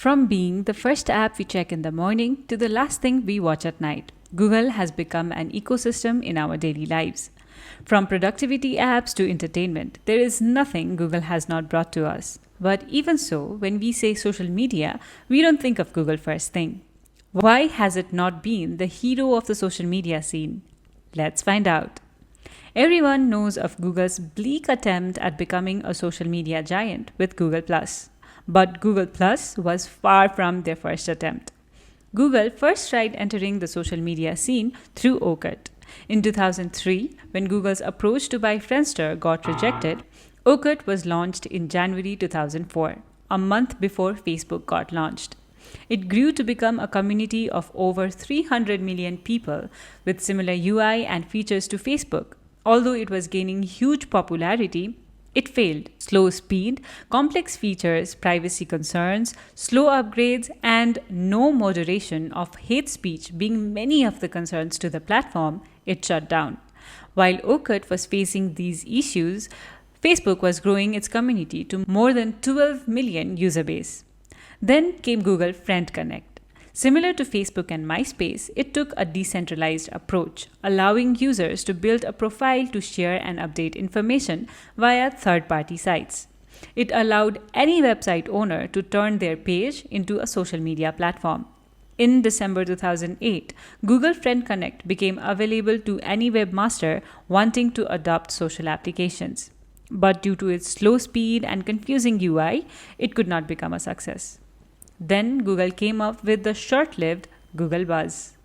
From being the first app we check in the morning to the last thing we watch at night, Google has become an ecosystem in our daily lives. From productivity apps to entertainment, there is nothing Google has not brought to us. But even so, when we say social media, we don't think of Google first thing. Why has it not been the hero of the social media scene? Let's find out. Everyone knows of Google's bleak attempt at becoming a social media giant with Google+. But Google Plus was far from their first attempt. Google first tried entering the social media scene through Orkut. In 2003, when Google's approach to buy Friendster got rejected, Orkut was launched in January 2004, a month before Facebook got launched. It grew to become a community of over 300 million people with similar UI and features to Facebook. Although it was gaining huge popularity, it failed. Slow speed, complex features, privacy concerns, slow upgrades, and no moderation of hate speech being many of the concerns to the platform, it shut down. While Orkut was facing these issues, Facebook was growing its community to more than 12 million user base. Then came Google Friend Connect. Similar to Facebook and MySpace, it took a decentralized approach, allowing users to build a profile to share and update information via third-party sites. It allowed any website owner to turn their page into a social media platform. In December 2008, Google Friend Connect became available to any webmaster wanting to adopt social applications. But due to its slow speed and confusing UI, it could not become a success. Then Google came up with the short-lived Google Buzz.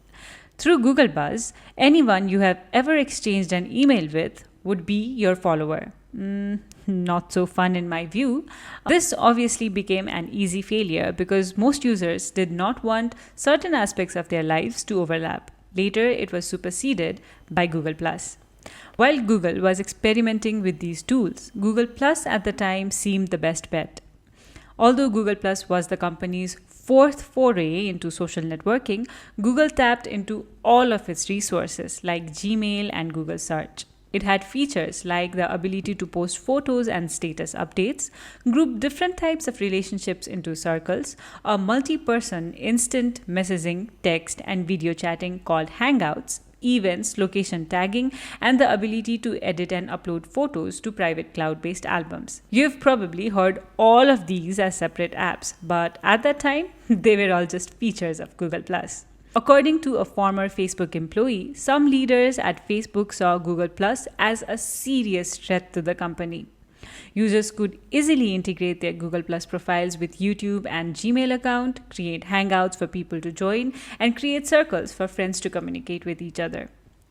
Through Google Buzz, anyone you have ever exchanged an email with would be your follower. Not so fun in my view. This obviously became an easy failure because most users did not want certain aspects of their lives to overlap. Later, it was superseded by Google+. While Google was experimenting with these tools, Google+ at the time seemed the best bet. Although Google Plus was the company's fourth foray into social networking, Google tapped into all of its resources like Gmail and Google Search. It had features like the ability to post photos and status updates, group different types of relationships into circles, a multi-person instant messaging, text, and video chatting called Hangouts, events, location tagging, and the ability to edit and upload photos to private cloud-based albums. You've probably heard all of these as separate apps, but at that time, they were all just features of Google+. According to a former Facebook employee, some leaders at Facebook saw Google+ as a serious threat to the company. Users could easily integrate their Google Plus profiles with YouTube and Gmail account, create hangouts for people to join, and create circles for friends to communicate with each other.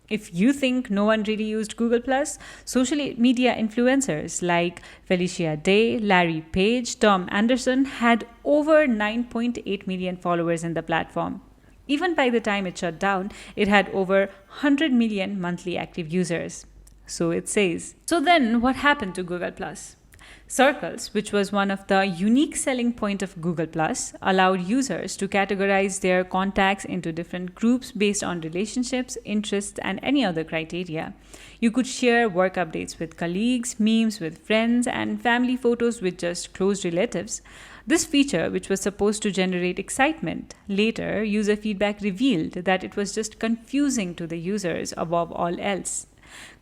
If you think no one really used Google Plus, social media influencers like Felicia Day, Larry Page, Tom Anderson had over 9.8 million followers in the platform. Even by the time it shut down, it had over 100 million monthly active users. So it says. So then what happened to Google+? Circles, which was one of the unique selling point of Google+, allowed users to categorize their contacts into different groups based on relationships, interests, and any other criteria. You could share work updates with colleagues, memes with friends, and family photos with just close relatives. This feature, which was supposed to generate excitement, later user feedback revealed that it was just confusing to the users above all else.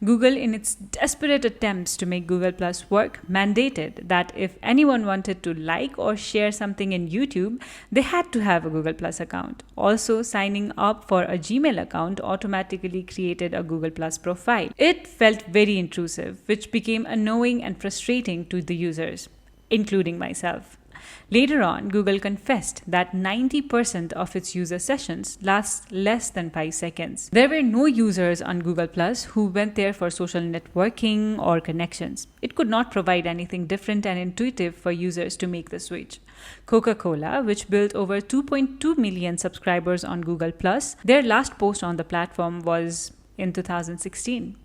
Google, in its desperate attempts to make Google Plus work, mandated that if anyone wanted to like or share something in YouTube, they had to have a Google Plus account. Also, signing up for a Gmail account automatically created a Google Plus profile. It felt very intrusive, which became annoying and frustrating to the users, including myself. Later on, Google confessed that 90% of its user sessions last less than 5 seconds. There were no users on Google Plus who went there for social networking or connections. It could not provide anything different and intuitive for users to make the switch. Coca-Cola, which built over 2.2 million subscribers on Google Plus, their last post on the platform was in 2016.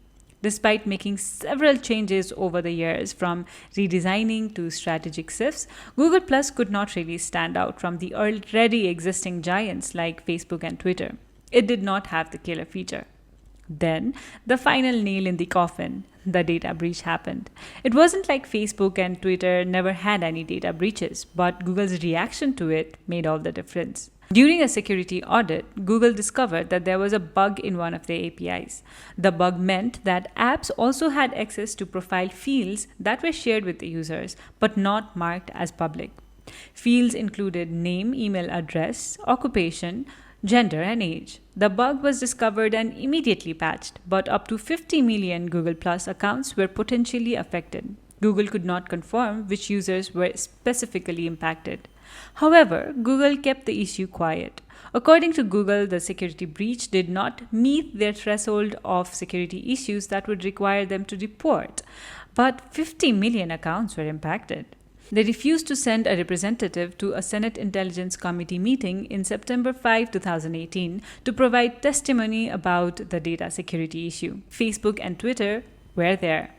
Despite making several changes over the years, from redesigning to strategic shifts, Google Plus could not really stand out from the already existing giants like Facebook and Twitter. It did not have the killer feature. Then, the final nail in the coffin, the data breach happened. It wasn't like Facebook and Twitter never had any data breaches, but Google's reaction to it made all the difference. During a security audit, Google discovered that there was a bug in one of their APIs. The bug meant that apps also had access to profile fields that were shared with the users, but not marked as public. Fields included name, email address, occupation, gender, and age. The bug was discovered and immediately patched, but up to 50 million Google Plus accounts were potentially affected. Google could not confirm which users were specifically impacted. However, Google kept the issue quiet. According to Google, the security breach did not meet their threshold of security issues that would require them to report, but 50 million accounts were impacted. They refused to send a representative to a Senate Intelligence Committee meeting in September 2018 to provide testimony about the data security issue. Facebook and Twitter were there.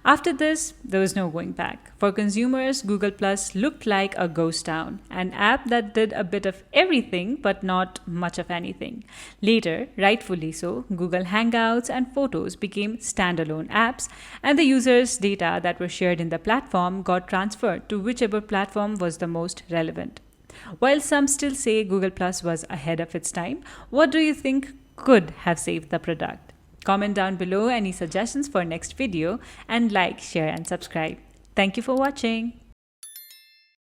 After this, there was no going back. For consumers, Google Plus looked like a ghost town, an app that did a bit of everything but not much of anything. Later, rightfully so, Google Hangouts and Photos became standalone apps, and the users' data that were shared in the platform got transferred to whichever platform was the most relevant. While some still say Google Plus was ahead of its time, what do you think could have saved the product? Comment down below any suggestions for next video and like, share and subscribe. Thank you for watching.